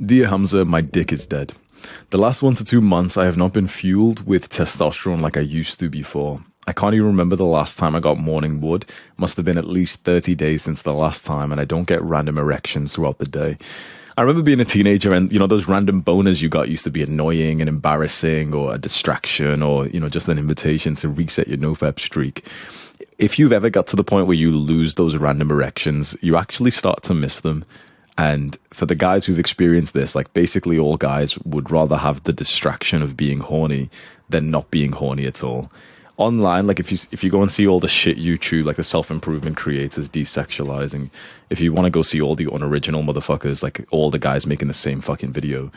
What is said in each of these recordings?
Dear Hamza, my dick is dead. The last 1 to 2 months, I have not been fueled with testosterone like I used to before. I can't even remember the last time I got morning wood. Must have been at least 30 days since the last time, and I don't get random erections throughout the day. I remember being a teenager and, those random boners you got used to be annoying and embarrassing or a distraction or, just an invitation to reset your nofap streak. If you've ever got to the point where you lose those random erections, you actually start to miss them. And for the guys who've experienced this, like basically all guys would rather have the distraction of being horny than not being horny at all. Online, like if you go and see all the shit YouTube, like the self-improvement creators, desexualizing, if you want to go see all the unoriginal motherfuckers, like all the guys making the same fucking video,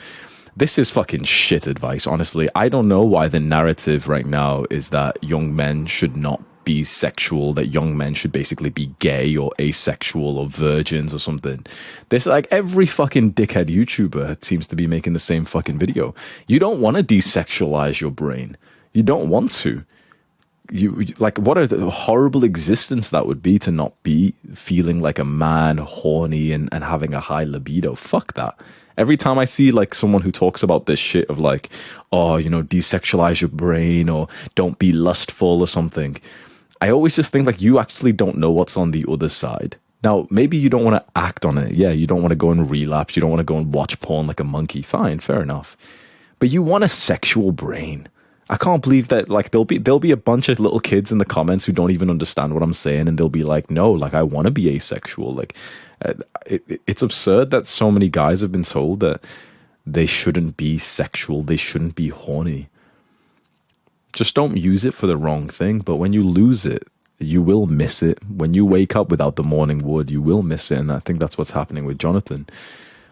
this is fucking shit advice, honestly. I don't know why the narrative right now is that young men should not be sexual, that young men should basically be gay or asexual or virgins or something. There's like every fucking dickhead YouTuber seems to be making the same fucking video. You don't want to desexualize your brain. You don't want to. You like, what a horrible existence that would be to not be feeling like a man, horny and having a high libido. Fuck that. Every time I see like someone who talks about this shit of like, oh, desexualize your brain or don't be lustful or something, I always just think like you actually don't know what's on the other side. Now, maybe you don't want to act on it. Yeah, you don't want to go and relapse. You don't want to go and watch porn like a monkey. Fine, fair enough. But you want a sexual brain. I can't believe that like there'll be a bunch of little kids in the comments who don't even understand what I'm saying, and they'll be like, no, like I want to be asexual. Like it's absurd that so many guys have been told that they shouldn't be sexual, they shouldn't be horny. Just don't use it for the wrong thing, but when you lose it, you will miss it. When you wake up without the morning wood, you will miss it, and I think that's what's happening with Jonathan.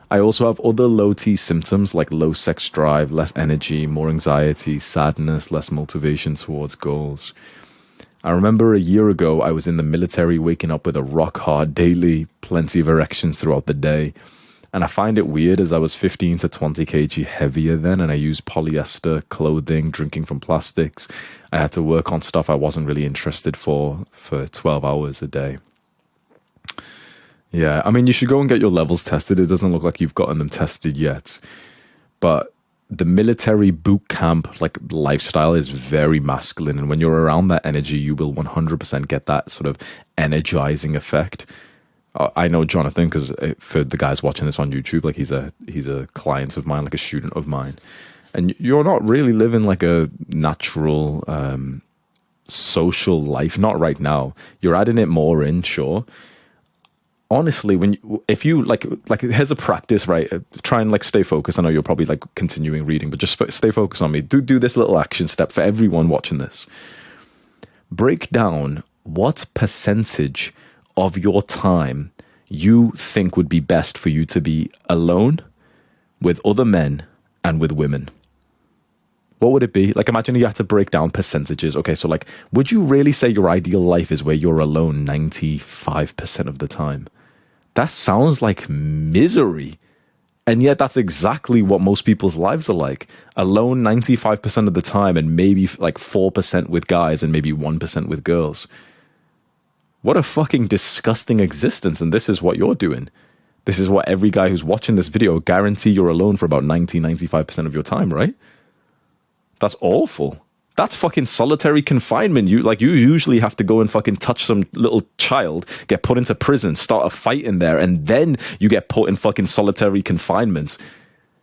I also have other low T symptoms like low sex drive, less energy, more anxiety, sadness, less motivation towards goals. I remember a year ago, I was in the military waking up with a rock hard daily, plenty of erections throughout the day. And I find it weird as I was 15 to 20 kg heavier then, and I used polyester clothing, drinking from plastics. I had to work on stuff I wasn't really interested for 12 hours a day. Yeah, I mean, you should go and get your levels tested. It doesn't look like you've gotten them tested yet. But the military boot camp like lifestyle is very masculine. And when you're around that energy, you will 100% get that sort of energizing effect. I know Jonathan, because for the guys watching this on YouTube, like he's a client of mine, like a student of mine. And you're not really living like a natural social life. Not right now. You're adding it more in, sure. Honestly, if you like here's a practice, right? Try and like stay focused. I know you're probably like continuing reading, but just stay focused on me. Do this little action step for everyone watching this. Break down what percentage of your time you think would be best for you to be alone with other men and with women. What would it be? Like, imagine you had to break down percentages. Okay, so like, would you really say your ideal life is where you're alone 95% of the time? That sounds like misery. And yet that's exactly what most people's lives are like. Alone 95% of the time and maybe like 4% with guys and maybe 1% with girls. What a fucking disgusting existence. And this is what you're doing. This is what every guy who's watching this video guarantee you're alone for about 95% of your time, right? That's awful. That's fucking solitary confinement. You usually have to go and fucking touch some little child, get put into prison, start a fight in there, and then you get put in fucking solitary confinement.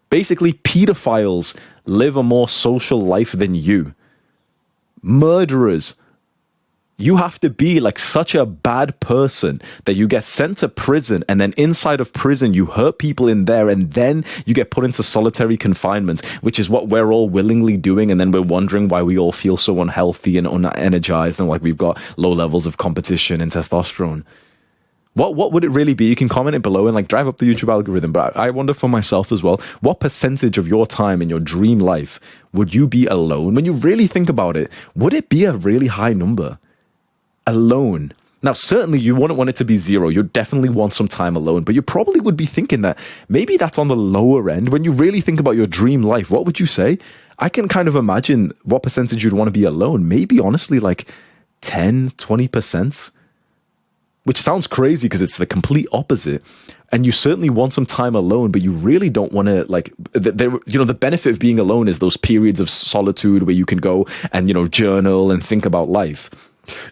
Basically, pedophiles live a more social life than you. Murderers. You have to be like such a bad person that you get sent to prison, and then inside of prison you hurt people in there, and then you get put into solitary confinement, which is what we're all willingly doing, and then we're wondering why we all feel so unhealthy and unenergized and like we've got low levels of competition and testosterone. What would it really be? You can comment it below and like drive up the YouTube algorithm, but I wonder for myself as well, what percentage of your time in your dream life would you be alone? When you really think about it, would it be a really high number? Alone. Now, certainly you wouldn't want it to be zero. You definitely want some time alone, but you probably would be thinking that maybe that's on the lower end. When you really think about your dream life, what would you say? I can kind of imagine what percentage you'd want to be alone. Maybe honestly like 10, 20%, which sounds crazy because it's the complete opposite. And you certainly want some time alone, but you really don't want to, like, the benefit of being alone is those periods of solitude where you can go and, journal and think about life.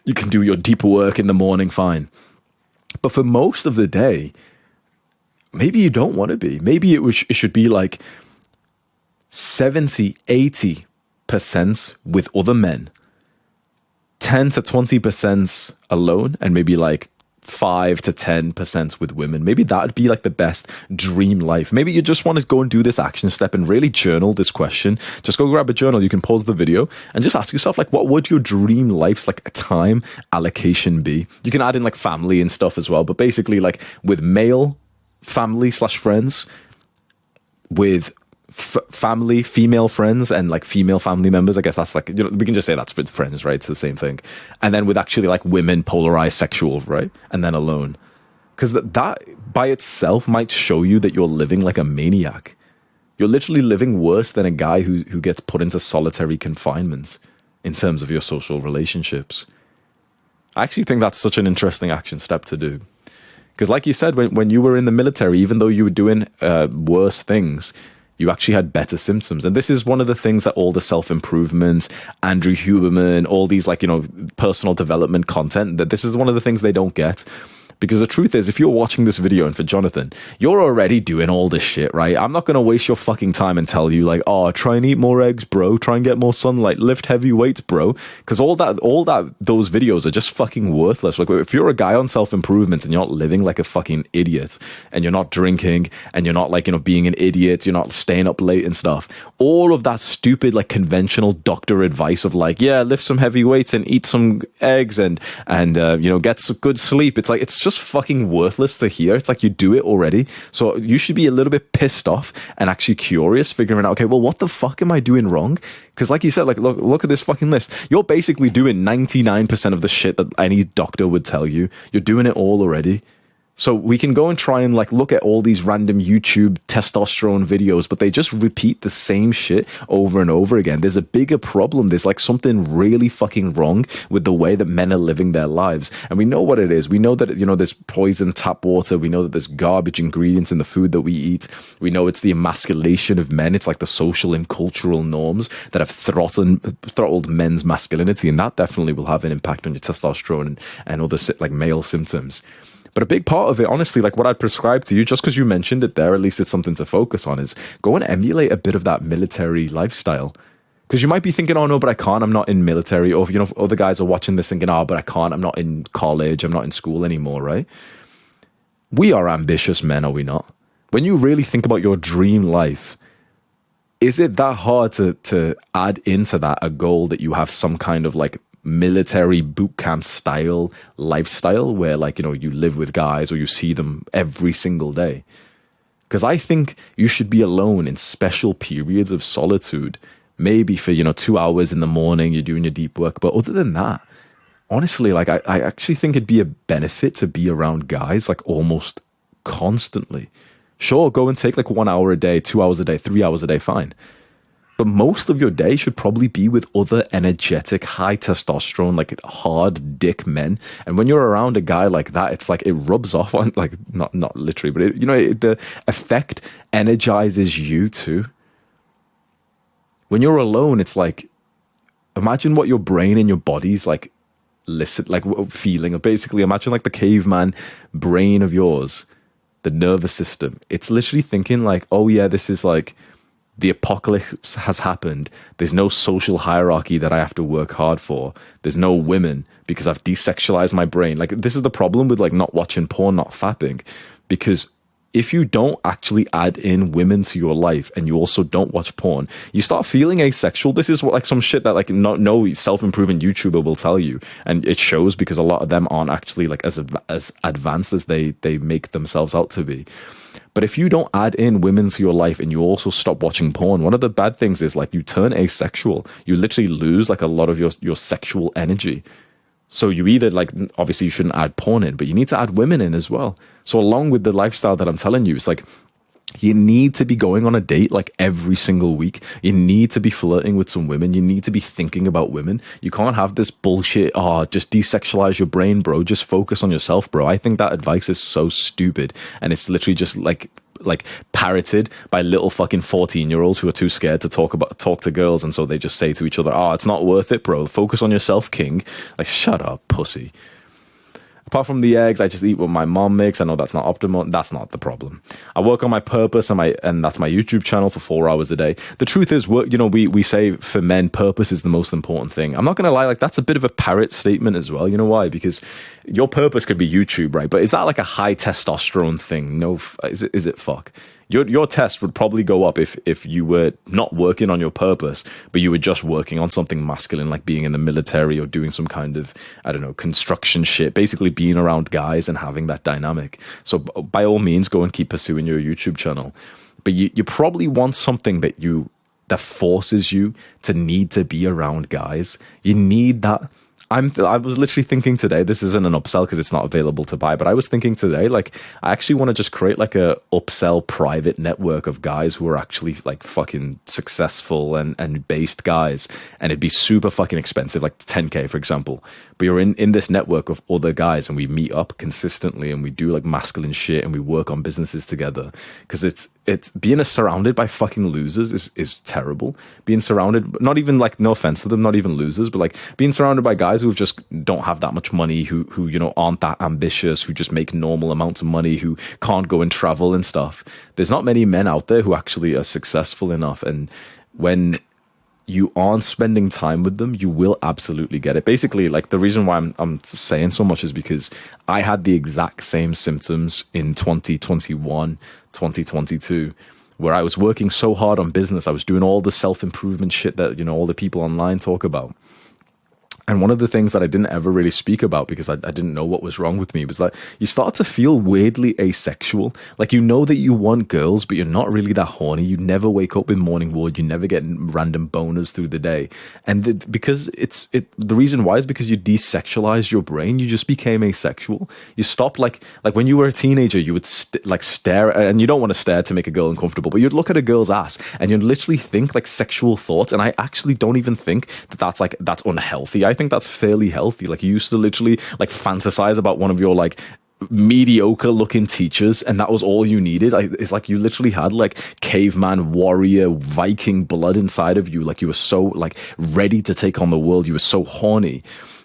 You can do your deep work in the morning, fine. But for most of the day, maybe you don't want to be. Maybe it should be like 70, 80% with other men, 10 to 20% alone, and maybe like 5 to 10% with women. Maybe that'd be like the best dream life. Maybe you just want to go and do this action step and really journal this question. Just go grab a journal. You can pause the video and just ask yourself, like, what would your dream life's like a time allocation be? You can add in like family and stuff as well, but basically like with male family / friends, with family, female friends, and like female family members. I guess that's like, we can just say that's with friends, right? It's the same thing. And then with actually like women, polarized sexual, right? And then alone. Because that by itself might show you that you're living like a maniac. You're literally living worse than a guy who gets put into solitary confinement in terms of your social relationships. I actually think that's such an interesting action step to do. Because like you said, when you were in the military, even though you were doing worse things, you actually had better symptoms. And this is one of the things that all the self-improvement, Andrew Huberman, all these like, personal development content, that this is one of the things they don't get. Because the truth is, if you're watching this video, and for Jonathan, you're already doing all this shit, right? I'm not going to waste your fucking time and tell you like, oh, try and eat more eggs, bro. Try and get more sunlight. Lift heavy weights, bro. Because all that, those videos are just fucking worthless. Like, if you're a guy on self-improvement and you're not living like a fucking idiot, and you're not drinking, and you're not like, being an idiot, you're not staying up late and stuff, all of that stupid, like, conventional doctor advice of like, yeah, lift some heavy weights and eat some eggs and get some good sleep. It's like, it's just fucking worthless to hear. It's like you do it already. So you should be a little bit pissed off and actually curious, figuring out, okay, well, what the fuck am I doing wrong? Because like you said, like, look at this fucking list. You're basically doing 99% of the shit that any doctor would tell you. You're doing it all already. So we can go and try and like look at all these random YouTube testosterone videos, but they just repeat the same shit over and over again. There's a bigger problem. There's like something really fucking wrong with the way that men are living their lives. And we know what it is. We know that, there's poison tap water. We know that there's garbage ingredients in the food that we eat. We know it's the emasculation of men. It's like the social and cultural norms that have throttled men's masculinity. And that definitely will have an impact on your testosterone and other like male symptoms. But a big part of it, honestly, like what I'd prescribe to you, just because you mentioned it there, at least it's something to focus on, is go and emulate a bit of that military lifestyle. Because you might be thinking, oh no, but I can't, I'm not in military. Or, other guys are watching this thinking, oh, but I can't, I'm not in college, I'm not in school anymore, right? We are ambitious men, are we not? When you really think about your dream life, is it that hard to add into that a goal that you have some kind of like military boot camp style lifestyle where like, you live with guys or you see them every single day? Because I think you should be alone in special periods of solitude, maybe for, 2 hours in the morning, you're doing your deep work. But other than that, honestly, like I actually think it'd be a benefit to be around guys like almost constantly. Sure, go and take like 1 hour a day, 2 hours a day, 3 hours a day, fine. But most of your day should probably be with other energetic, high testosterone, like hard dick men. And when you're around a guy like that, it's like it rubs off on, like, not literally, but the effect energizes you too. When you're alone, it's like, imagine what your brain and your body's like feeling. Basically, imagine like the caveman brain of yours, the nervous system. It's literally thinking like, oh yeah, this is like, the apocalypse has happened. There's no social hierarchy that I have to work hard for. There's no women because I've desexualized my brain. Like, this is the problem with like not watching porn, not fapping. Because if you don't actually add in women to your life and you also don't watch porn, you start feeling asexual. This is what like some shit that like no self-improvement YouTuber will tell you. And it shows because a lot of them aren't actually like as advanced as they make themselves out to be. But if you don't add in women to your life and you also stop watching porn, one of the bad things is like you turn asexual. You literally lose like a lot of your sexual energy. So you either like, obviously you shouldn't add porn in, but you need to add women in as well. So along with the lifestyle that I'm telling you, it's like You need to be going on a date like every single week. You need to be flirting with some women. You need to be thinking about women. You can't have this bullshit, oh, just desexualize your brain, bro. Just focus on yourself, bro. I think that advice is so stupid. And it's literally just like parroted by little fucking 14-year-olds who are too scared to talk to girls. And so they just say to each other, oh, it's not worth it, bro. Focus on yourself, king. Like, shut up, pussy. Apart from the eggs, I just eat what my mom makes. I know that's not optimal. That's not the problem. I work on my purpose, and that's my YouTube channel for 4 hours a day. The truth is, we say for men, purpose is the most important thing. I'm not going to lie, like that's a bit of a parrot statement as well. You know why? Because your purpose could be YouTube, right? But is that like a high testosterone thing? No, is it fuck? Your test would probably go up if you were not working on your purpose, but you were just working on something masculine, like being in the military or doing some kind of, I don't know, construction shit, basically being around guys and having that dynamic. So by all means, go and keep pursuing your YouTube channel. But you probably want something that forces you to need to be around guys. You need that. I was literally thinking today, this isn't an upsell because it's not available to buy, but I was thinking today, like, I actually want to just create like a upsell private network of guys who are actually like fucking successful and based guys. And it'd be super fucking expensive, like 10K, for example. But you're in this network of other guys and we meet up consistently and we do like masculine shit and we work on businesses together. Because it's being surrounded by fucking losers is terrible. Being surrounded, not even like, no offense to them, not even losers, but like being surrounded by guys who just don't have that much money, who aren't that ambitious, who just make normal amounts of money, who can't go and travel and stuff. There's not many men out there who actually are successful enough. And when you aren't spending time with them, you will absolutely get it. Basically, like the reason why I'm saying so much is because I had the exact same symptoms in 2021, 2022, where I was working so hard on business. I was doing all the self-improvement shit that, all the people online talk about. And one of the things that I didn't ever really speak about because I didn't know what was wrong with me was that you start to feel weirdly asexual. Like, you know that you want girls, but you're not really that horny. You never wake up with morning wood. You never get random boners through the day. And the reason why is because you desexualized your brain. You just became asexual. You stopped like when you were a teenager, you would stare, and you don't want to stare to make a girl uncomfortable, but you'd look at a girl's ass and you'd literally think like sexual thoughts. And I actually don't even think that's unhealthy. I think that's fairly healthy. Like, you used to literally like fantasize about one of your like mediocre looking teachers and that was all you needed. It's like you literally had like caveman warrior Viking blood inside of you. Like, you were so like ready to take on the world. You were so horny.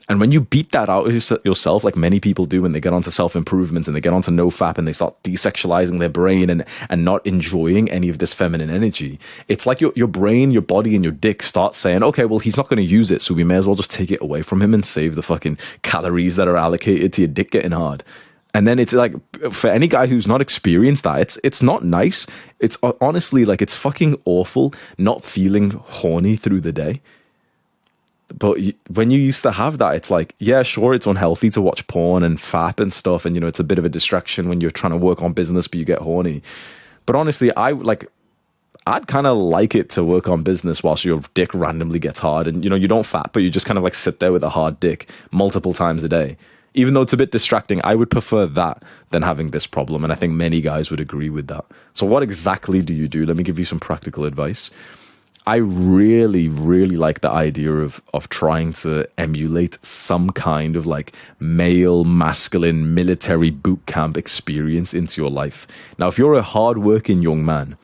And when you beat that out of yourself, like many people do when they get onto self-improvement and they get onto NoFap and they start desexualizing their brain and not enjoying any of this feminine energy, it's like your brain, your body, and your dick start saying, okay, well, he's not going to use it, so we may as well just take it away from him and save the fucking calories that are allocated to your dick getting hard. And then it's like, for any guy who's not experienced that, it's not nice. It's honestly like, it's fucking awful not feeling horny through the day. But when you used to have that, it's like, yeah, sure, it's unhealthy to watch porn and fap and stuff. And, it's a bit of a distraction when you're trying to work on business, but you get horny. But honestly, I'd kind of like it to work on business whilst your dick randomly gets hard. And, you don't fap, but you just kind of like sit there with a hard dick multiple times a day. Even though it's a bit distracting, I would prefer that than having this problem. And I think many guys would agree with that. So what exactly do you do? Let me give you some practical advice. I really, really like the idea of trying to emulate some kind of like male, masculine, military boot camp experience into your life. Now, if you're a hardworking young man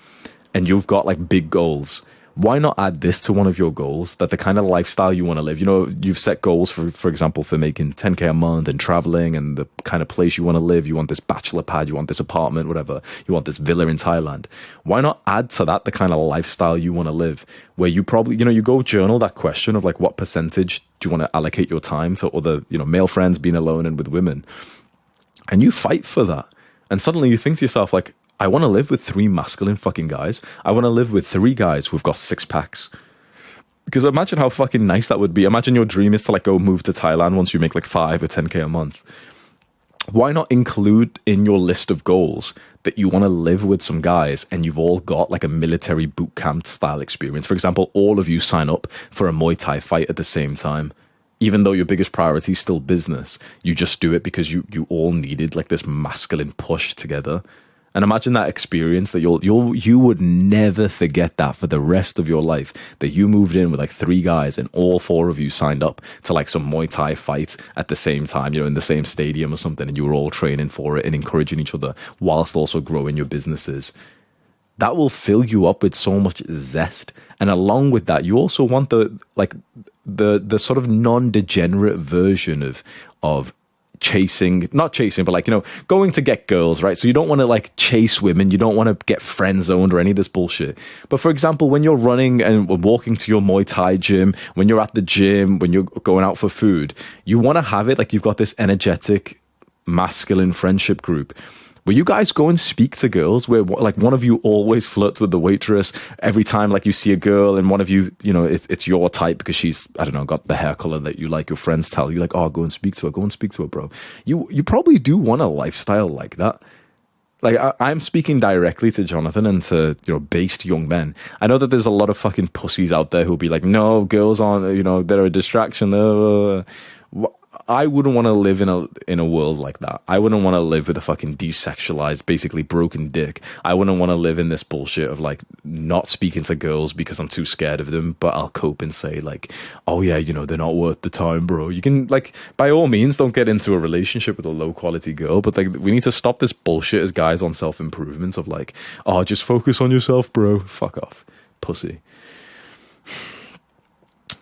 and you've got like big goals, why not add this to one of your goals, that the kind of lifestyle you want to live? You've set goals, for example, for making 10K a month and traveling and the kind of place you want to live. You want this bachelor pad, you want this apartment, whatever. You want this villa in Thailand. Why not add to that the kind of lifestyle you want to live, where you probably, you go journal that question of like, what percentage do you want to allocate your time to other, male friends, being alone and with women? And you fight for that. And suddenly you think to yourself, like, I want to live with 3 masculine fucking guys. I want to live with 3 guys who've got 6 packs. Because imagine how fucking nice that would be. Imagine your dream is to like go move to Thailand once you make like 5 or 10K a month. Why not include in your list of goals that you want to live with some guys and you've all got like a military boot camp style experience? For example, all of you sign up for a Muay Thai fight at the same time. Even though your biggest priority is still business, you just do it because you all needed like this masculine push together. And imagine that experience that you would never forget that for the rest of your life, that you moved in with like 3 guys and all 4 of you signed up to like some Muay Thai fight at the same time, in the same stadium or something, and you were all training for it and encouraging each other whilst also growing your businesses. That will fill you up with so much zest. And along with that, you also want the sort of non-degenerate version of not chasing, but going to get girls, right? So you don't want to like chase women. You don't want to get friend zoned or any of this bullshit. But for example, when you're running and walking to your Muay Thai gym, when you're at the gym, when you're going out for food, you want to have it like you've got this energetic masculine friendship group where you guys go and speak to girls, where like one of you always flirts with the waitress every time like you see a girl, and one of you, it's your type because she's, I don't know, got the hair color that you like. Your friends tell you like, oh, go and speak to her, bro. You probably do want a lifestyle like that. Like I'm speaking directly to Jonathan and to based young men. I know that there's a lot of fucking pussies out there who'll be like, no, girls aren't, they're a distraction. I wouldn't want to live in a world like that. I wouldn't want to live with a fucking desexualized, basically broken dick. I wouldn't want to live in this bullshit of like not speaking to girls because I'm too scared of them, but I'll cope and say like, oh yeah, they're not worth the time, bro. You can like, by all means, don't get into a relationship with a low quality girl, but like we need to stop this bullshit as guys on self-improvement of like, oh, just focus on yourself, bro. Fuck off, pussy.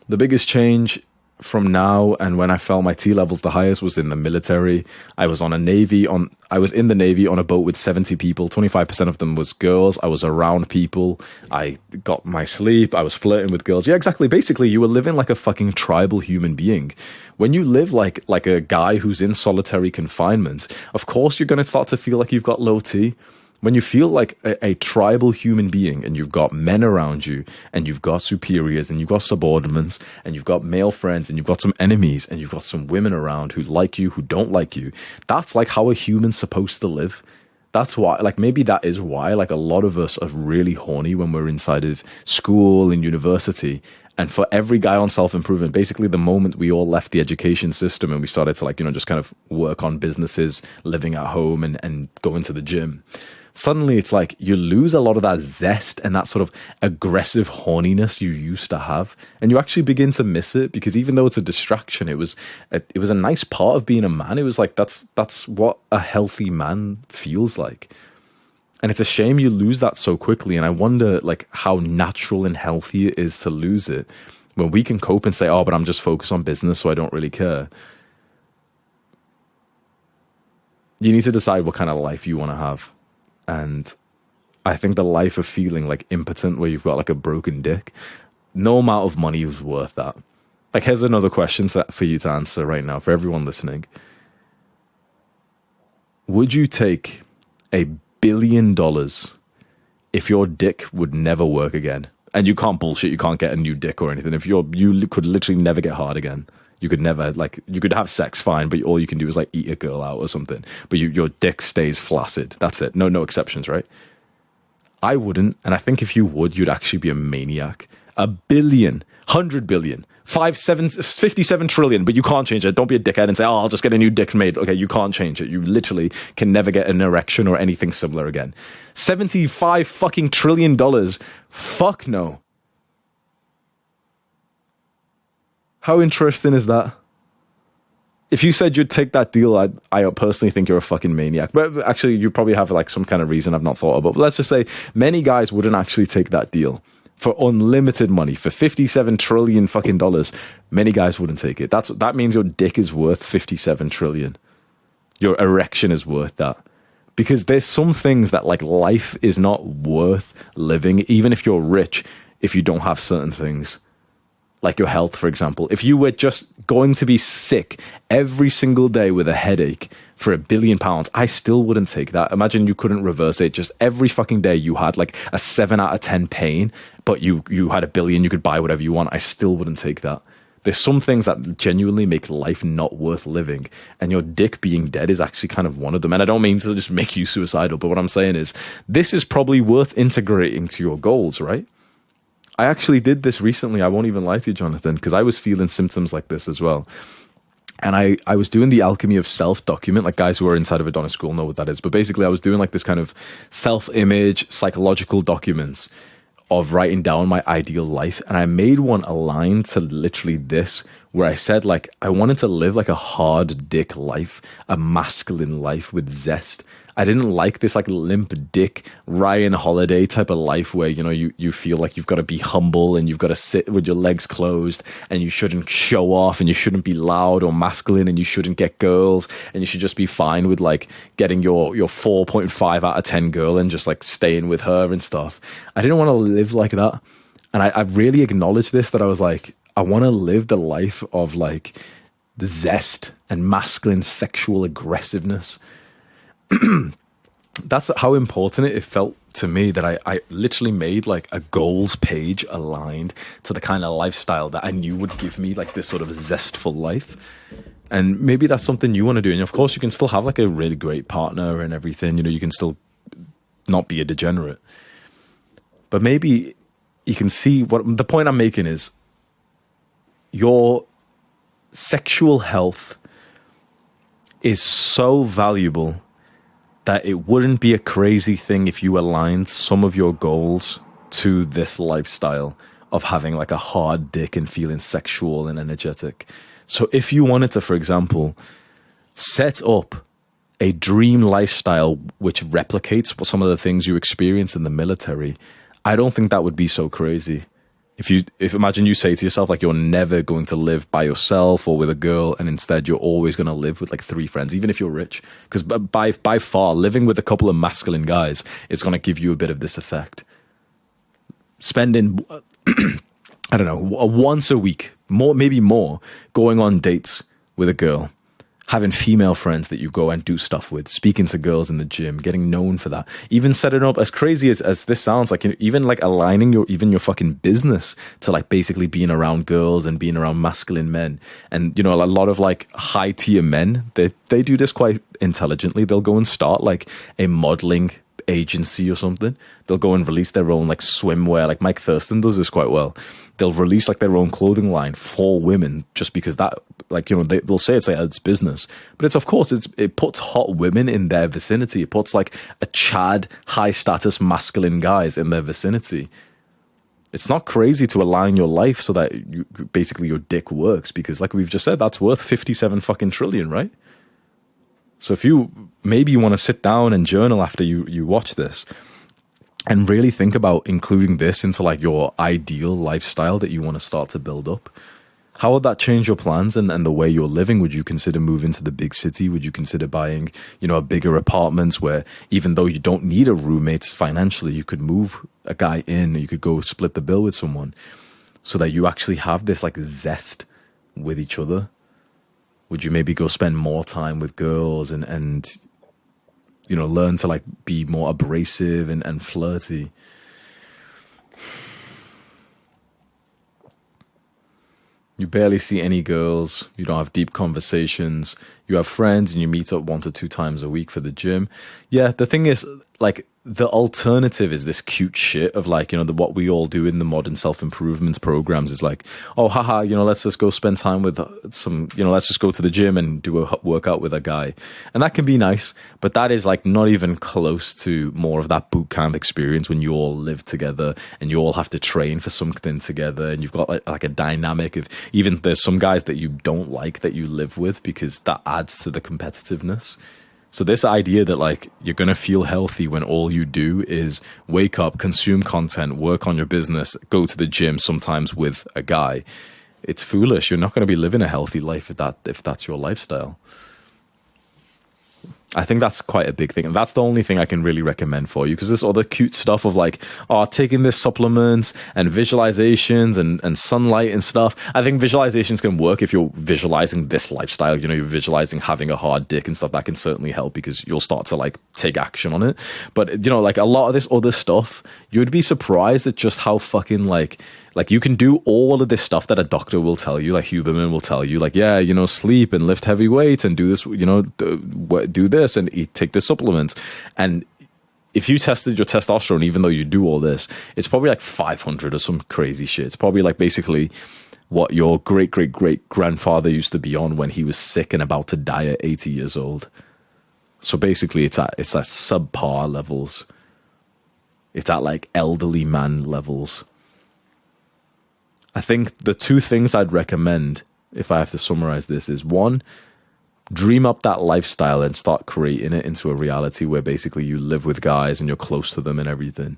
The biggest change from now and when I felt my T levels the highest was in the military. I was in the Navy on a boat with 70 people. 25% of them was girls. I was around people. I got my sleep. I was flirting with girls. Yeah, exactly. Basically, you were living like a fucking tribal human being. When you live like a guy who's in solitary confinement, of course you're going to start to feel like you've got low T. When you feel like a tribal human being and you've got men around you and you've got superiors and you've got subordinates and you've got male friends and you've got some enemies and you've got some women around who like you, who don't like you, that's like how a human's supposed to live. That's why, like, maybe that is why, like, a lot of us are really horny when we're inside of school and university. And for every guy on self-improvement, basically the moment we all left the education system and we started to, like, just kind of work on businesses, living at home and going to the gym, suddenly it's like you lose a lot of that zest and that sort of aggressive horniness you used to have, and you actually begin to miss it, because even though it's a distraction, it was a nice part of being a man. It was like that's what a healthy man feels like. And it's a shame you lose that so quickly, and I wonder like how natural and healthy it is to lose it when we can cope and say, oh, but I'm just focused on business, so I don't really care. You need to decide what kind of life you want to have. And I think the life of feeling like impotent, where you've got like a broken dick, no amount of money is worth that. Like, here's another question for you to answer right now, for everyone listening. Would you take $1 billion if your dick would never work again? And you can't bullshit, you can't get a new dick or anything. If you could literally never get hard again. You could never, like, you could have sex fine, but all you can do is like eat a girl out or something. But your dick stays flaccid. That's it. No exceptions, right? I wouldn't. And I think if you would, you'd actually be a maniac. $1 billion, $100 billion, 57 trillion, but you can't change it. Don't be a dickhead and say, oh, I'll just get a new dick made. Okay, you can't change it. You literally can never get an erection or anything similar again. $75 fucking trillion. Fuck no. How interesting is that? If you said you'd take that deal, I personally think you're a fucking maniac. But actually, you probably have like some kind of reason I've not thought about. But let's just say many guys wouldn't actually take that deal for unlimited money, for 57 trillion fucking dollars. Many guys wouldn't take it. That means your dick is worth 57 trillion. Your erection is worth that. Because there's some things that like life is not worth living, even if you're rich, if you don't have certain things. Like your health, for example. If you were just going to be sick every single day with a headache for £1 billion, I still wouldn't take that. Imagine you couldn't reverse it. Just every fucking day you had like a 7 out of 10 pain, but you had $1 billion, you could buy whatever you want. I still wouldn't take that. There's some things that genuinely make life not worth living, and your dick being dead is actually kind of one of them. And I don't mean to just make you suicidal, but what I'm saying is this is probably worth integrating to your goals, right? I actually did this recently. I won't even lie to you, Jonathan, because I was feeling symptoms like this as well. And I was doing the alchemy of self document, like guys who are inside of a Donna school know what that is. But basically I was doing like this kind of self-image, psychological documents of writing down my ideal life. And I made one aligned to literally this, where I said like, I wanted to live like a hard dick life, a masculine life with zest. I didn't like this like limp dick Ryan Holiday type of life where, you know, you feel like you've got to be humble and you've got to sit with your legs closed and you shouldn't show off and you shouldn't be loud or masculine and you shouldn't get girls and you should just be fine with like getting your 4.5 out of 10 girl and just like staying with her and stuff. I didn't want to live like that. And I really acknowledged this, that I was like, I want to live the life of like the zest and masculine sexual aggressiveness. That's how important it felt to me that I literally made like a goals page aligned to the kind of lifestyle that I knew would give me like this sort of zestful life. And maybe that's something you want to do. And of course you can still have like a really great partner and everything, you know, you can still not be a degenerate. But maybe you can see what the point I'm making is, your sexual health is so valuable that it wouldn't be a crazy thing if you aligned some of your goals to this lifestyle of having like a hard dick and feeling sexual and energetic. So if you wanted to, for example, set up a dream lifestyle which replicates some of the things you experience in the military, I don't think that would be so crazy. If imagine you say to yourself, like, you're never going to live by yourself or with a girl, and instead you're always going to live with like 3 friends, even if you're rich, because by far living with a couple of masculine guys is going to give you a bit of this effect. Spending, I don't know, once a week, more, maybe more, going on dates with a girl, having female friends that you go and do stuff with, speaking to girls in the gym, getting known for that, even setting up, as crazy as this sounds, like, you know, even like aligning your fucking business to like basically being around girls and being around masculine men. And, you know, a lot of like high tier men, they do this quite intelligently. They'll go and start like a modeling agency or something. They'll go and release their own like swimwear. Like Mike Thurston does this quite well. They'll release like their own clothing line for women, just because that, like, you know, they'll say it's like it's business, but it's, of course, it puts hot women in their vicinity. It puts like a Chad high status masculine guys in their vicinity. It's not crazy to align your life so that you basically your dick works, because like we've just said, that's worth 57 fucking trillion, right? So if you want to sit down and journal after you watch this and really think about including this into like your ideal lifestyle that you want to start to build up, how would that change your plans and the way you're living? Would you consider moving to the big city? Would you consider buying, you know, a bigger apartment where even though you don't need a roommate financially, you could move a guy in, or you could go split the bill with someone so that you actually have this like zest with each other? Would you maybe go spend more time with girls and you know, learn to like be more abrasive and flirty? You barely see any girls. You don't have deep conversations. You have friends and you meet up 1 to 2 times a week for the gym. Yeah, the thing is, like, the alternative is this cute shit of like, you know, what we all do in the modern self-improvement programs is like, oh, haha, you know, let's just go spend time with some, you know, let's just go to the gym and do a workout with a guy. And that can be nice, but that is like not even close to more of that boot camp experience when you all live together and you all have to train for something together. And you've got like a dynamic of, even there's some guys that you don't like that you live with, because that adds to the competitiveness. So this idea that like you're going to feel healthy when all you do is wake up, consume content, work on your business, go to the gym sometimes with a guy, it's foolish. You're not going to be living a healthy life if that's your lifestyle. I think that's quite a big thing. And that's the only thing I can really recommend for you, because there's other cute stuff of like, oh, taking this supplement and visualizations and sunlight and stuff. I think visualizations can work if you're visualizing this lifestyle. You know, you're visualizing having a hard dick and stuff. That can certainly help, because you'll start to like take action on it. But, you know, like a lot of this other stuff, you'd be surprised at just how fucking like you can do all of this stuff that a doctor will tell you, like Huberman will tell you, like, yeah, you know, sleep and lift heavy weights and do this, you know, do this and take this supplement. And if you tested your testosterone, even though you do all this, it's probably like 500 or some crazy shit. It's probably like basically what your great-great-great-grandfather used to be on when he was sick and about to die at 80 years old. So basically, it's at subpar levels. It's at like elderly man levels. I think the two things I'd recommend, if I have to summarize this, is one, dream up that lifestyle and start creating it into a reality where basically you live with guys and you're close to them and everything.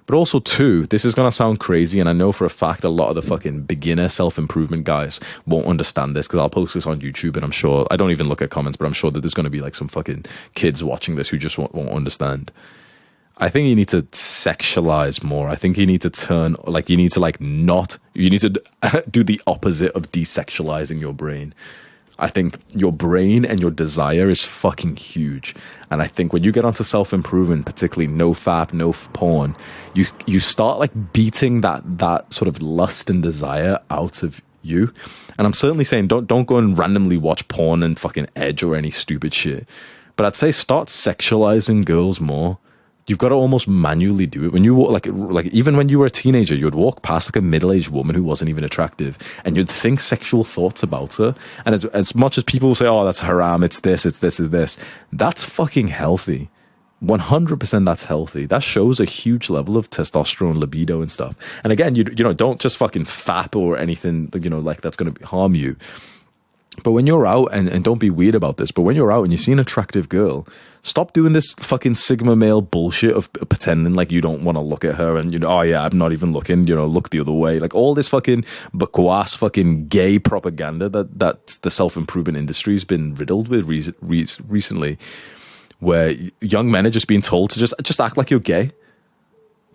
But also two, this is going to sound crazy, and I know for a fact a lot of the fucking beginner self-improvement guys won't understand this, because I'll post this on YouTube and I'm sure, I don't even look at comments, but I'm sure that there's going to be like some fucking kids watching this who just won't understand. I think you need to sexualize more. I think you need to turn, like, you need to do the opposite of desexualizing your brain. I think your brain and your desire is fucking huge. And I think when you get onto self-improvement, particularly no fap, no porn, you start like beating that sort of lust and desire out of you. And I'm certainly saying don't go and randomly watch porn and fucking Edge or any stupid shit. But I'd say start sexualizing girls more. You've got to almost manually do it. When you like even when you were a teenager, you would walk past like a middle-aged woman who wasn't even attractive, and you'd think sexual thoughts about her. And as much as people say, "Oh, that's haram," it's this, it's this. That's fucking healthy. 100% that's healthy. That shows a huge level of testosterone, libido, and stuff. And again, you know, don't just fucking fap or anything, you know, like that's going to harm you. But when you're out, and don't be weird about this, but when you're out and you see an attractive girl, stop doing this fucking Sigma male bullshit of pretending like you don't want to look at her and, you know, oh yeah, I'm not even looking, you know, look the other way. Like all this fucking bakwas, fucking gay propaganda that the self-improvement industry's been riddled with recently, where young men are just being told to just act like you're gay.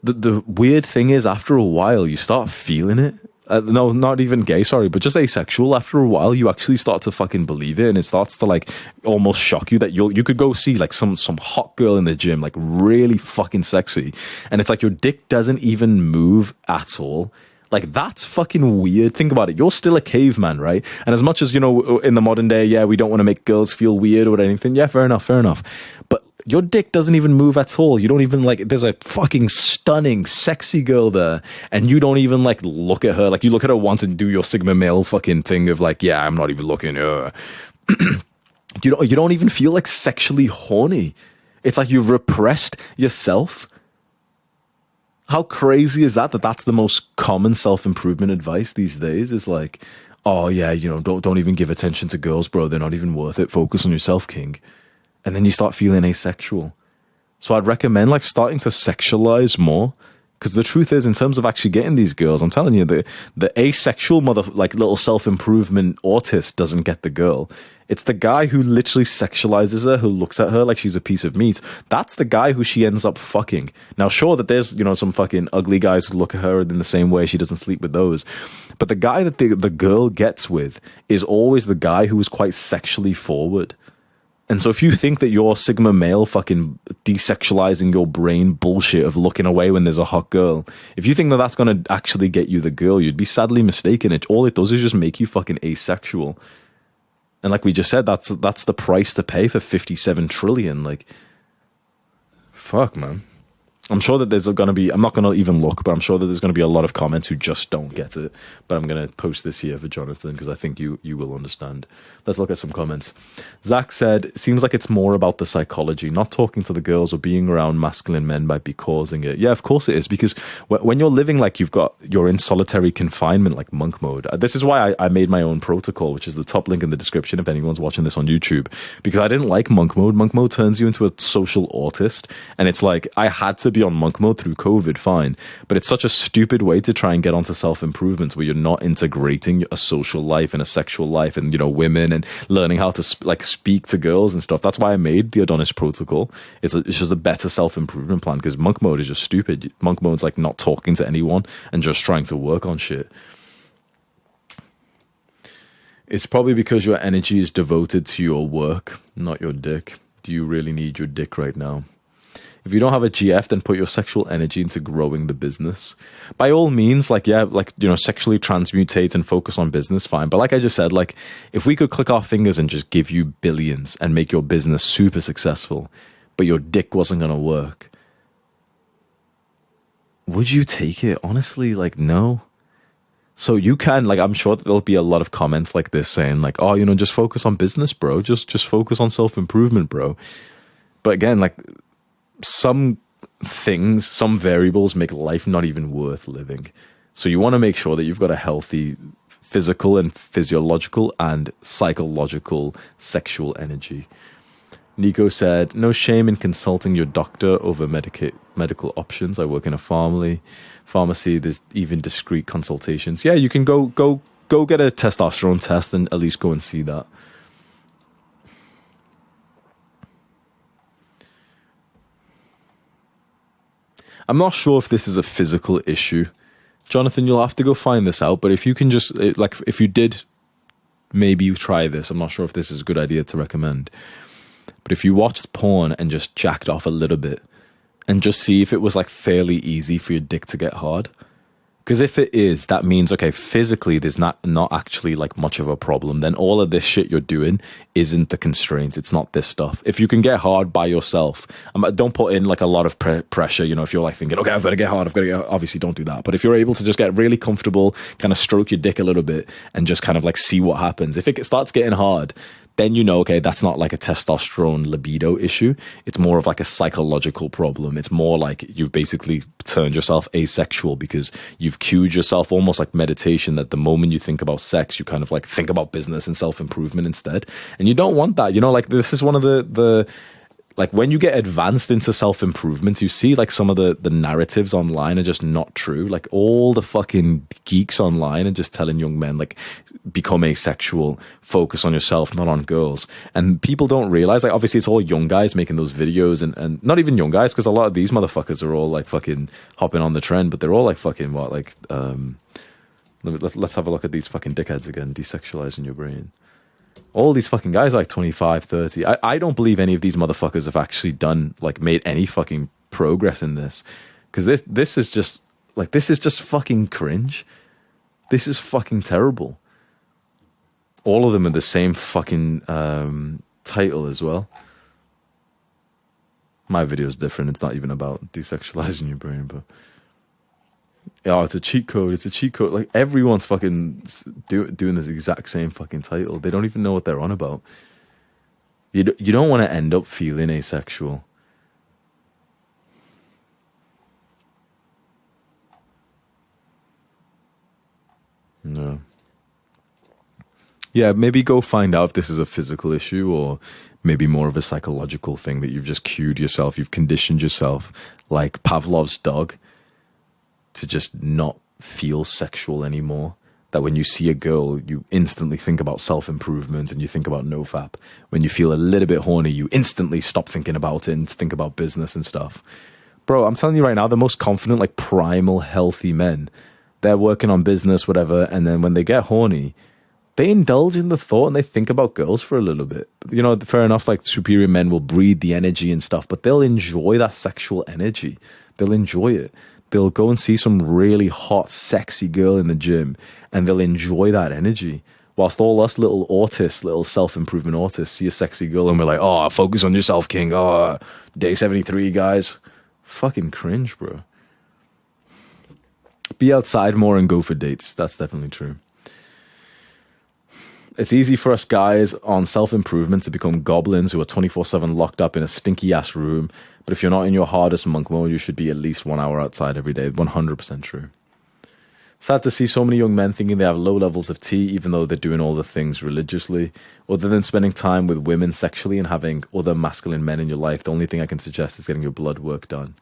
The weird thing is, after a while, you start feeling it. No, not even gay, sorry, but just asexual. After a while, you actually start to fucking believe it, and it starts to like almost shock you that you could go see like some hot girl in the gym, like really fucking sexy, and it's like your dick doesn't even move at all. Like, that's fucking weird. Think about it. You're still a caveman, right? And as much as, you know, in the modern day, yeah, we don't want to make girls feel weird or anything. Yeah, fair enough. But your dick doesn't even move at all. You don't even like, there's a fucking stunning, sexy girl there, and you don't even like look at her. Like, you look at her once and do your Sigma male fucking thing of like, yeah, I'm not even looking at her. You don't even feel like sexually horny. It's like you've repressed yourself. How crazy is that that's the most common self-improvement advice these days, is like, oh yeah, you know, don't even give attention to girls, bro. They're not even worth it. Focus on yourself, king. And then you start feeling asexual. So I'd recommend like starting to sexualize more. Because the truth is, in terms of actually getting these girls, I'm telling you, the asexual like little self-improvement autist doesn't get the girl. It's the guy who literally sexualizes her, who looks at her like she's a piece of meat. That's the guy who she ends up fucking. Now, sure that there's, you know, some fucking ugly guys who look at her in the same way. She doesn't sleep with those. But the guy that the girl gets with is always the guy who is quite sexually forward. And so if you think that your Sigma male fucking desexualizing your brain bullshit of looking away when there's a hot girl, if you think that that's going to actually get you the girl, you'd be sadly mistaken. All it does is just make you fucking asexual. And like we just said, that's the price to pay for 57 trillion. Like, fuck, man. I'm sure that there's going to be, I'm not going to even look, but I'm sure that there's going to be a lot of comments who just don't get it. But I'm going to post this here for Jonathan because I think you will understand. Let's look at some comments. Zach said, seems like it's more about the psychology. Not talking to the girls or being around masculine men might be causing it. Yeah, of course it is, because when you're living like you're in solitary confinement, like monk mode. This is why I made my own protocol, which is the top link in the description if anyone's watching this on YouTube, because I didn't like monk mode. Monk mode turns you into a social autist. And it's like, I had to be on monk mode through COVID, fine. But it's such a stupid way to try and get onto self-improvement where you're not integrating a social life and a sexual life and, you know, women and learning how to speak to girls and stuff. That's why I made the Adonis protocol. It's just a better self-improvement plan, because monk mode is just stupid. Monk mode's like not talking to anyone and just trying to work on shit. It's probably because your energy is devoted to your work, not your dick. Do you really need your dick right now? If you don't have a GF, then put your sexual energy into growing the business. By all means, like, yeah, like, you know, sexually transmutate and focus on business, fine. But like I just said, like, if we could click our fingers and just give you billions and make your business super successful, but your dick wasn't going to work, would you take it? Honestly, like, no. So you can, like, I'm sure that there'll be a lot of comments like this saying like, oh, just focus on business, bro. Just focus on self-improvement, bro. But again, like, some things, some variables make life not even worth living. So you want to make sure that you've got a healthy physical and physiological and psychological sexual energy. Nico said, no shame in consulting your doctor over medical options. I work in a pharmacy. There's even discreet consultations. Yeah, you can go get a testosterone test and at least go and see that. I'm not sure if this is a physical issue. Jonathan, you'll have to go find this out. But if you can just, like, if you did maybe try this, I'm not sure if this is a good idea to recommend. But if you watched porn and just jacked off a little bit and just see if it was like fairly easy for your dick to get hard. Because if it is, that means, okay, physically there's not actually like much of a problem. Then all of this shit you're doing isn't the constraint. It's not this stuff. If you can get hard by yourself, don't put in like a lot of pressure. If you're like thinking, okay, I've got to get hard, obviously don't do that. But if you're able to just get really comfortable, kind of stroke your dick a little bit and just kind of like see what happens. If it starts getting hard, then okay, that's not like a testosterone libido issue. It's more of like a psychological problem. It's more like you've basically turned yourself asexual because you've cued yourself, almost like meditation, that the moment you think about sex, you kind of like think about business and self-improvement instead. And you don't want that. Like, this is one of the like, when you get advanced into self-improvement, you see like some of the narratives online are just not true. Like, all the fucking geeks online are just telling young men, like, become asexual, focus on yourself, not on girls. And people don't realize, like, obviously it's all young guys making those videos, and not even young guys, because a lot of these motherfuckers are all like fucking hopping on the trend, but they're all like fucking let's have a look at these fucking dickheads again, desexualizing your brain. All these fucking guys are like 25, 30. I don't believe any of these motherfuckers have actually made any fucking progress in this. Because this is just fucking cringe. This is fucking terrible. All of them are the same fucking title as well. My video is different. It's not even about desexualizing your brain, but... Oh, it's a cheat code. It's a cheat code. Like, everyone's fucking doing this exact same fucking title. They don't even know what they're on about. You don't want to end up feeling asexual. No. Yeah, maybe go find out if this is a physical issue or maybe more of a psychological thing that you've just cued yourself. You've conditioned yourself like Pavlov's dog to just not feel sexual anymore. That when you see a girl, you instantly think about self-improvement and you think about nofap. When you feel a little bit horny, you instantly stop thinking about it and think about business and stuff. Bro, I'm telling you right now, the most confident, like, primal, healthy men, they're working on business, whatever, and then when they get horny, they indulge in the thought and they think about girls for a little bit. Fair enough, like, superior men will breed the energy and stuff, but they'll enjoy that sexual energy. They'll enjoy it. They'll go and see some really hot, sexy girl in the gym, and they'll enjoy that energy. Whilst all us little autists, little self-improvement autists, see a sexy girl and we're like, oh, focus on yourself, king. Oh, day 73, guys. Fucking cringe, bro. Be outside more and go for dates. That's definitely true. It's easy for us guys on self-improvement to become goblins who are 24/7 locked up in a stinky-ass room. But if you're not in your hardest monk mode, you should be at least 1 hour outside every day. 100% true. Sad to see so many young men thinking they have low levels of T, even though they're doing all the things religiously. Other than spending time with women sexually and having other masculine men in your life, the only thing I can suggest is getting your blood work done.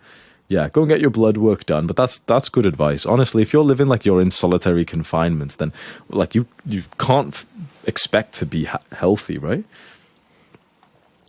Yeah, go and get your blood work done. But that's good advice. Honestly, if you're living like you're in solitary confinement, then like you can't expect to be healthy, right?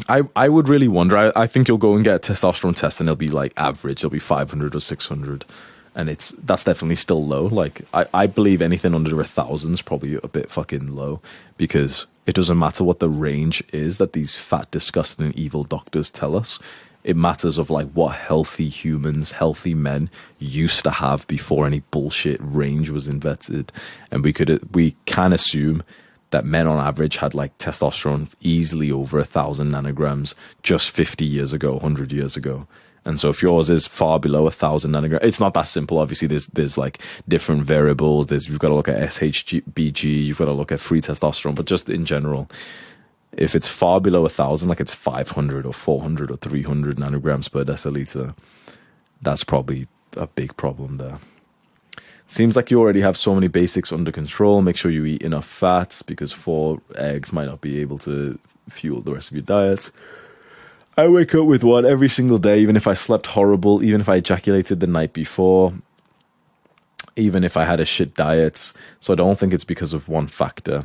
I would really wonder. I think you'll go and get a testosterone test and it'll be like average. It'll be 500 or 600. And that's definitely still low. Like, I believe anything under 1,000 is probably a bit fucking low, because it doesn't matter what the range is that these fat, disgusting, and evil doctors tell us. It matters of like what healthy humans, healthy men used to have before any bullshit range was invented. And we can assume that men on average had like testosterone easily over 1,000 nanograms just 50 years ago, 100 years ago. And so if yours is far below 1,000 nanograms, it's not that simple. Obviously, there's like different variables. You've got to look at SHBG, you've got to look at free testosterone, but just in general, if it's far below 1,000, like it's 500 or 400 or 300 nanograms per deciliter, that's probably a big problem there. Seems like you already have so many basics under control. Make sure you eat enough fats, because 4 eggs might not be able to fuel the rest of your diet. I wake up with one every single day, even if I slept horrible, even if I ejaculated the night before, even if I had a shit diet. So I don't think it's because of one factor.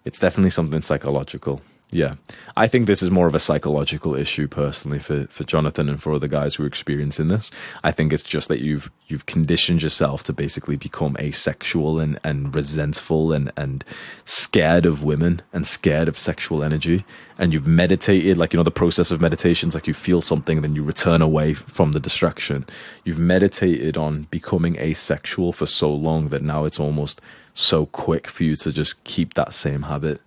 It's definitely something psychological. Yeah, I think this is more of a psychological issue personally for Jonathan and for other guys who are experiencing this. I think it's just that you've conditioned yourself to basically become asexual and resentful and scared of women and scared of sexual energy. And you've meditated, like, you know, the process of meditations, like you feel something, then you return away from the distraction. You've meditated on becoming asexual for so long that now it's almost so quick for you to just keep that same habit.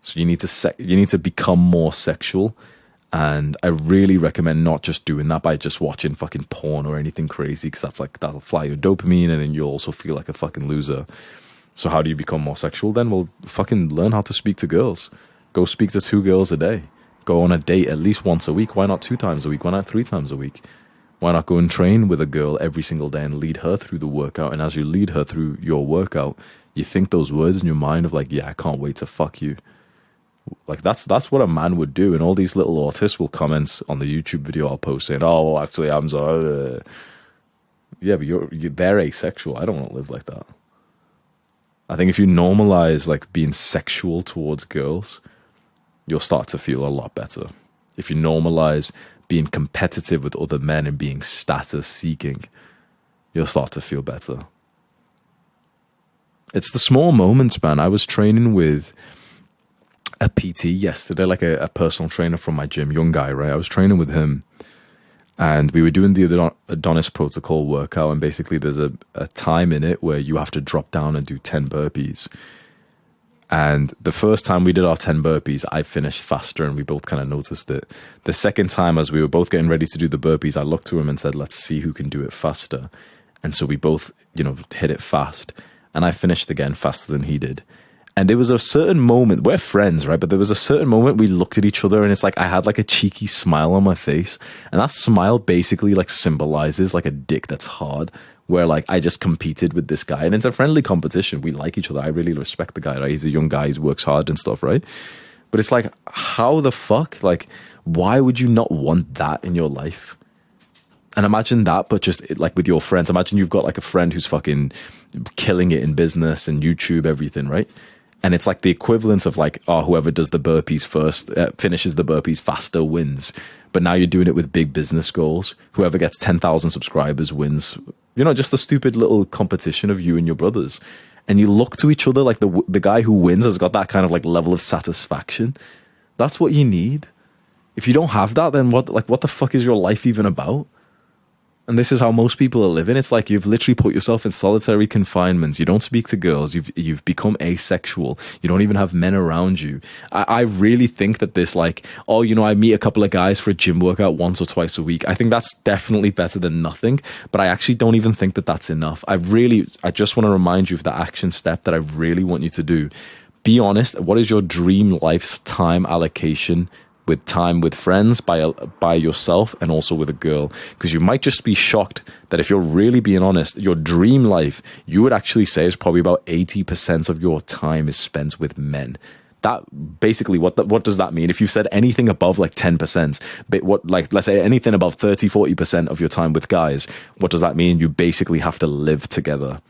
So you need to become more sexual, and I really recommend not just doing that by just watching fucking porn or anything crazy, because that'll fly your dopamine, and then you'll also feel like a fucking loser. So how do you become more sexual then? Well, fucking learn how to speak to girls. Go speak to 2 girls a day. Go on a date at least once a week. Why not 2 times a week? Why not 3 times a week? Why not go and train with a girl every single day and lead her through the workout? And as you lead her through your workout, you think those words in your mind of like, yeah, I can't wait to fuck you. Like that's what a man would do. And all these little autists will comment on the YouTube video I'll post saying, oh, well, actually, Hamza, yeah, but they're asexual. I don't want to live like that. I think if you normalize like being sexual towards girls, you'll start to feel a lot better. If you normalize being competitive with other men and being status seeking, you'll start to feel better. It's the small moments, man. I was training with a PT yesterday, like a personal trainer from my gym, young guy, right? I was training with him, and we were doing the Adonis protocol workout, and basically there's a time in it where you have to drop down and do 10 burpees. And the first time we did our 10 burpees, I finished faster, and we both kind of noticed it. The second time, as we were both getting ready to do the burpees, I looked to him and said, let's see who can do it faster. And so we both, hit it fast, and I finished again faster than he did. And there was a certain moment, we're friends, right? But there was a certain moment we looked at each other, and it's like I had like a cheeky smile on my face. And that smile basically like symbolizes like a dick that's hard, where like I just competed with this guy. And it's a friendly competition. We like each other. I really respect the guy, right? He's a young guy. He works hard and stuff, right? But it's like, how the fuck? Like, why would you not want that in your life? And imagine that, but just like with your friends. Imagine you've got like a friend who's fucking killing it in business and YouTube, everything, right? And it's like the equivalent of like, oh, whoever does the burpees first, finishes the burpees faster wins. But now you're doing it with big business goals. Whoever gets 10,000 subscribers wins. Just the stupid little competition of you and your brothers. And you look to each other like the guy who wins has got that kind of like level of satisfaction. That's what you need. If you don't have that, then what the fuck is your life even about? And this is how most people are living. It's like you've literally put yourself in solitary confinement. You don't speak to girls. You've become asexual. You don't even have men around you. I really think that this like, I meet a couple of guys for a gym workout once or twice a week. I think that's definitely better than nothing. But I actually don't even think that that's enough. I just want to remind you of the action step that I really want you to do. Be honest. What is your dream life's time allocation? With time with friends, by yourself, and also with a girl. Because you might just be shocked that if you're really being honest, your dream life, you would actually say is probably about 80% of your time is spent with men. That basically, what does that mean? If you've said anything above like 10%, but let's say anything above 30-40% of your time with guys, what does that mean? You basically have to live together.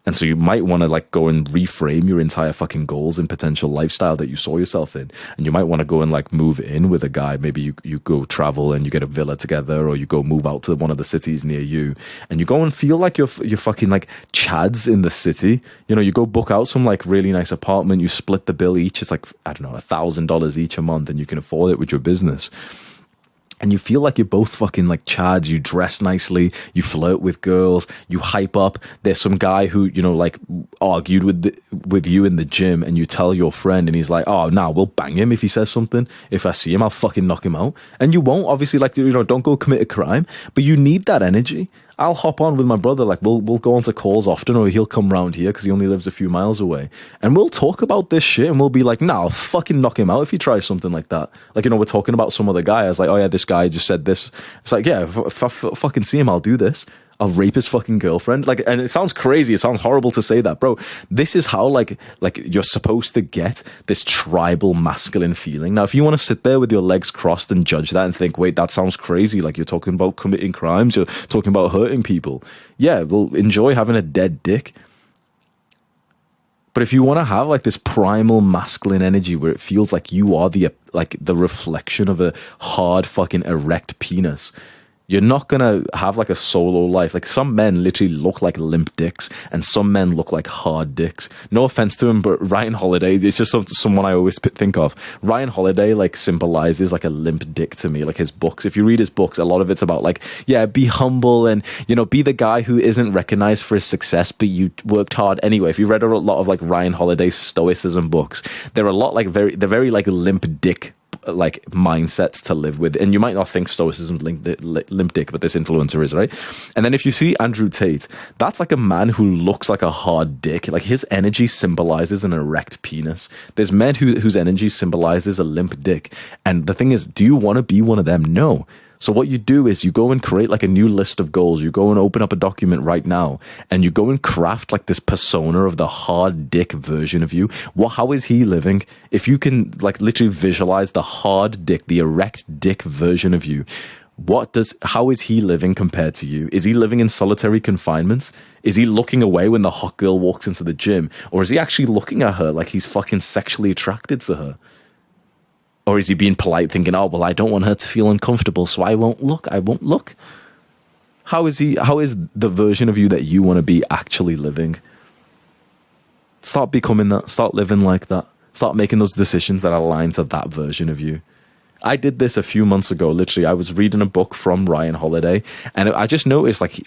And so you might want to like go and reframe your entire fucking goals and potential lifestyle that you saw yourself in. And you might want to go and like move in with a guy. Maybe you go travel and you get a villa together, or you go move out to one of the cities near you, and you go and feel like you're fucking like Chads in the city. You go book out some like really nice apartment. You split the bill each. It's like, I don't know, $1,000 each a month, and you can afford it with your business. and you feel like you're both fucking like chads. You dress nicely, you flirt with girls, you hype up. There's some guy who, you know, like argued with you in the gym, and you tell your friend, and he's like, oh, nah, we'll bang him if he says something. If I see him, I'll fucking knock him out. And you won't, obviously, like, you know, don't go commit a crime, but you need that energy. I'll hop on with my brother, like we'll go onto calls often, or he'll come round here because he only lives a few miles away, and we'll talk about this shit, and we'll be like, nah, I'll fucking knock him out if he tries something like that. Like, you know, we're talking about some other guy. I was like, oh yeah, this guy just said this. It's like, yeah, if I fucking see him, I'll do this. I'll rape his fucking girlfriend. Like, and it sounds crazy. It sounds horrible to say that, bro. This is how like you're supposed to get this tribal masculine feeling. Now, if you want to sit there with your legs crossed and judge that and think, wait, that sounds crazy. Like, you're talking about committing crimes. You're talking about hurting people. Yeah, well, enjoy having a dead dick. But if you want to have like this primal masculine energy where it feels like you are the reflection of a hard fucking erect penis, you're not going to have like a solo life. Like, some men literally look like limp dicks, and some men look like hard dicks. No offense to him, but Ryan Holiday, it's just someone I always think of. Ryan Holiday like symbolizes like a limp dick to me. Like, his books, if you read his books, a lot of it's about like, yeah, be humble and, you know, be the guy who isn't recognized for his success, but you worked hard anyway. If you read a lot of like Ryan Holiday's stoicism books, they're a lot like they're very like limp dick like mindsets to live with. And you might not think stoicism limp dick, but this influencer is, right? And then if you see Andrew Tate, that's like a man who looks like a hard dick. Like, his energy symbolizes an erect penis. There's men whose energy symbolizes a limp dick. And the thing is, do you want to be one of them? No. So what you do is you go and create like a new list of goals. You go and open up a document right now, and you go and craft like this persona of the hard dick version of you. How is he living? If you can like literally visualize the hard dick, the erect dick version of you, how is he living compared to you? Is he living in solitary confinement? Is he looking away when the hot girl walks into the gym? Or is he actually looking at her like he's fucking sexually attracted to her? Or is he being polite, thinking, oh, well, I don't want her to feel uncomfortable, so I won't look? How is the version of you that you want to be actually living? Start becoming that. Start living like that. Start making those decisions that align to that version of you. I did this a few months ago. Literally, I was reading a book from Ryan Holiday, and I just noticed, like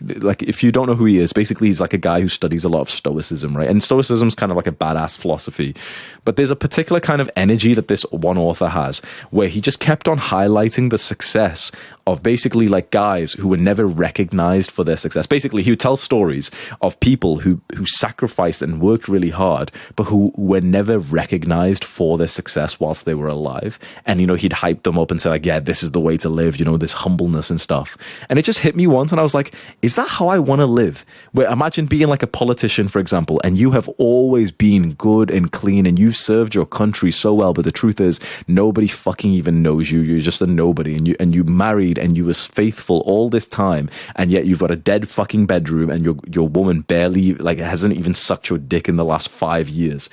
if you don't know who he is, basically he's like a guy who studies a lot of stoicism, right? And stoicism is kind of like a badass philosophy, but there's a particular kind of energy that this one author has, where he just kept on highlighting the success of basically like guys who were never recognized for their success. Basically, he would tell stories of people who sacrificed and worked really hard, but who were never recognized for their success whilst they were alive. And, you know, he'd hype them up and say like, yeah, this is the way to live, you know, this humbleness and stuff. And it just hit me once, and I was like, is that how I want to live? Where imagine being like a politician, for example, and you have always been good and clean, and you've served your country so well, but the truth is nobody fucking even knows you. You're just a nobody, and you married and you was faithful all this time, and yet you've got a dead fucking bedroom, and your woman barely like hasn't even sucked your dick in the last 5 years.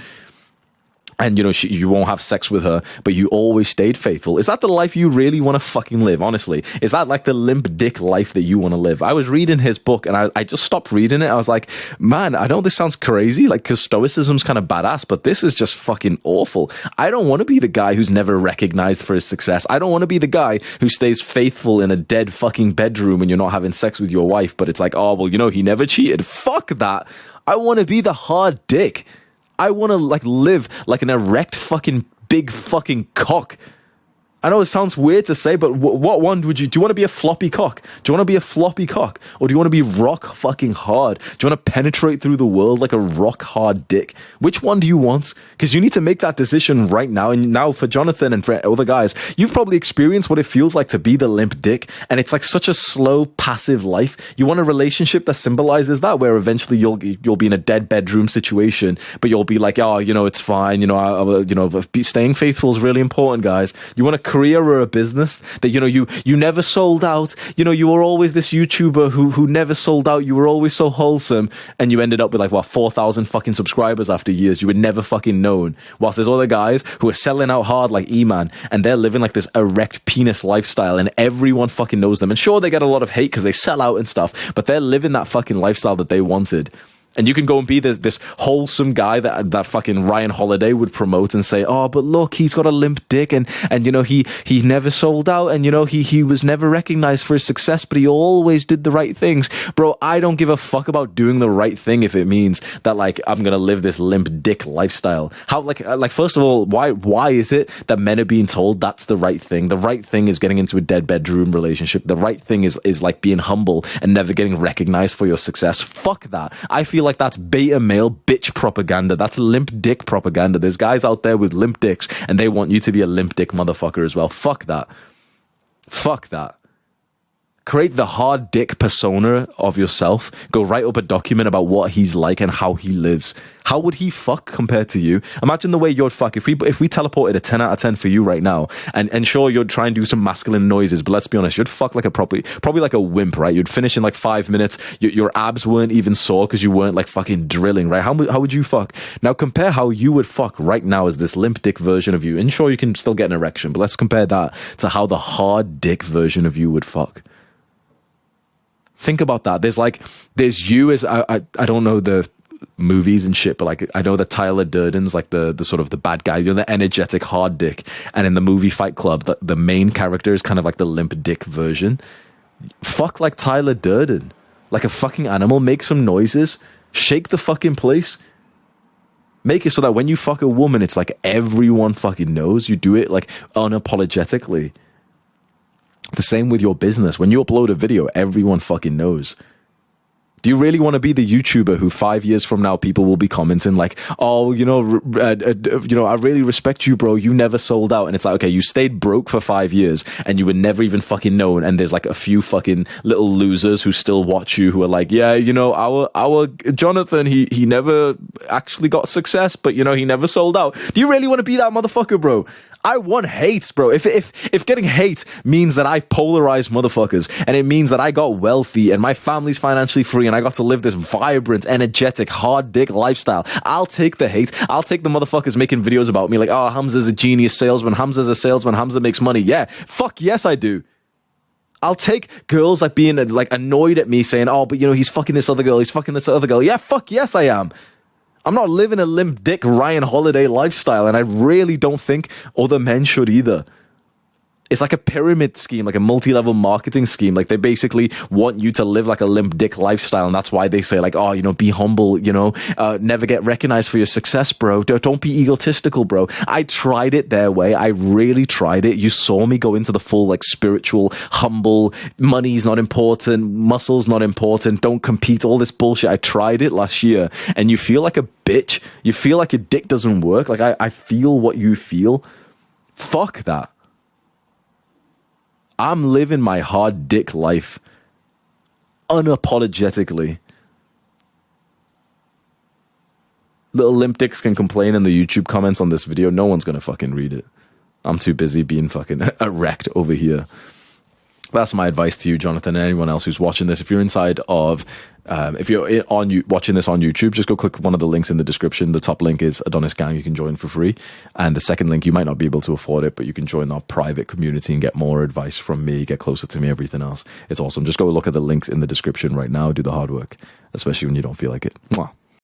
And, you know, you won't have sex with her, but you always stayed faithful. Is that the life you really want to fucking live, honestly? Is that like the limp dick life that you want to live? I was reading his book, and I just stopped reading it. I was like, man, I know this sounds crazy, like, because stoicism's kind of badass, but this is just fucking awful. I don't want to be the guy who's never recognized for his success. I don't want to be the guy who stays faithful in a dead fucking bedroom when you're not having sex with your wife, but it's like, oh, well, you know, he never cheated. Fuck that. I want to be the hard dick. I want to like live like an erect fucking big fucking cock. I know it sounds weird to say, but what one would you... Do you want to be a floppy cock? Do you want to be a floppy cock? Or do you want to be rock fucking hard? Do you want to penetrate through the world like a rock hard dick? Which one do you want? Because you need to make that decision right now. And now for Jonathan and for other guys, you've probably experienced what it feels like to be the limp dick. And it's like such a slow, passive life. You want a relationship that symbolizes that, where eventually you'll be in a dead bedroom situation, but you'll be like, oh, you know, it's fine. You know, staying faithful is really important, guys. You want a career or a business that, you know, you never sold out. You know, you were always this YouTuber who never sold out. You were always so wholesome, and you ended up with like, what, 4,000 fucking subscribers after years. You were never fucking known. Whilst there's other guys who are selling out hard like E-Man, and they're living like this erect penis lifestyle, and everyone fucking knows them. And sure, they get a lot of hate because they sell out and stuff, but they're living that fucking lifestyle that they wanted. And you can go and be this wholesome guy that fucking Ryan Holiday would promote and say, oh, but look, he's got a limp dick and you know, he never sold out and, you know, he was never recognized for his success, but he always did the right things. Bro, I don't give a fuck about doing the right thing if it means that, like, I'm gonna live this limp dick lifestyle. How, like first of all, why is it that men are being told that's the right thing? The right thing is getting into a dead bedroom relationship. The right thing is like being humble and never getting recognized for your success. Fuck that. I feel like that's beta male bitch propaganda. That's limp dick propaganda. There's guys out there with limp dicks and they want you to be a limp dick motherfucker as well. Fuck that. Fuck that. Create the hard dick persona of yourself. Go write up a document about what he's like and how he lives. How would he fuck compared to you? Imagine the way you'd fuck if we teleported a 10 out of 10 for you right now, and sure, you'd try and do some masculine noises, but let's be honest, you'd fuck like probably like a wimp, right? You'd finish in like 5 minutes. Your abs weren't even sore because you weren't like fucking drilling, right? How would you fuck? Now compare how you would fuck right now as this limp dick version of you. And sure, you can still get an erection, but let's compare that to how the hard dick version of you would fuck. Think about that. There's you as I don't know the movies and shit, but like I know that Tyler Durden's like the sort of the bad guy, you know, the energetic hard dick, and in the movie Fight Club, the main character is kind of like the limp dick version. Fuck like Tyler Durden, like a fucking animal. Make some noises, shake the fucking place. Make it so that when you fuck a woman, it's like everyone fucking knows. You do it like unapologetically. The same with your business. When you upload a video, everyone fucking knows. Do you really want to be the YouTuber who 5 years from now people will be commenting like, oh, you know, I really respect you, bro. You never sold out. And it's like, okay, you stayed broke for 5 years and you were never even fucking known. And there's like a few fucking little losers who still watch you who are like, yeah, you know, our Jonathan, he never actually got success, but you know, he never sold out. Do you really want to be that motherfucker, bro? I want hate, bro. If getting hate means that I polarize motherfuckers and it means that I got wealthy and my family's financially free and I got to live this vibrant, energetic, hard dick lifestyle, I'll take the hate. I'll take the motherfuckers making videos about me like, oh, Hamza's a genius salesman. Hamza's a salesman. Hamza makes money. Yeah, fuck yes, I do. I'll take girls like being like annoyed at me saying, oh, but you know, he's fucking this other girl. He's fucking this other girl. Yeah, fuck yes, I am. I'm not living a limp dick Ryan Holiday lifestyle, and I really don't think other men should either. It's like a pyramid scheme, like a multi-level marketing scheme. Like they basically want you to live like a limp dick lifestyle, and that's why they say like, oh, you know, be humble, you know, never get recognized for your success, bro. Don't be egotistical, bro. I tried it their way. I really tried it. You saw me go into the full like spiritual, humble, money's not important, muscle's not important, don't compete, all this bullshit. I tried it last year, and you feel like a bitch. You feel like your dick doesn't work. Like I feel what you feel. Fuck that. I'm living my hard dick life unapologetically. Little limp dicks can complain in the YouTube comments on this video. No one's going to fucking read it. I'm too busy being fucking erect over here. That's my advice to you, Jonathan, and anyone else who's watching this. If you're inside of, if you're watching this on YouTube, just go click one of the links in the description. The top link is Adonis Gang. You can join for free. And the second link, you might not be able to afford it, but you can join our private community and get more advice from me, get closer to me, everything else. It's awesome. Just go look at the links in the description right now. Do the hard work, especially when you don't feel like it. Mwah.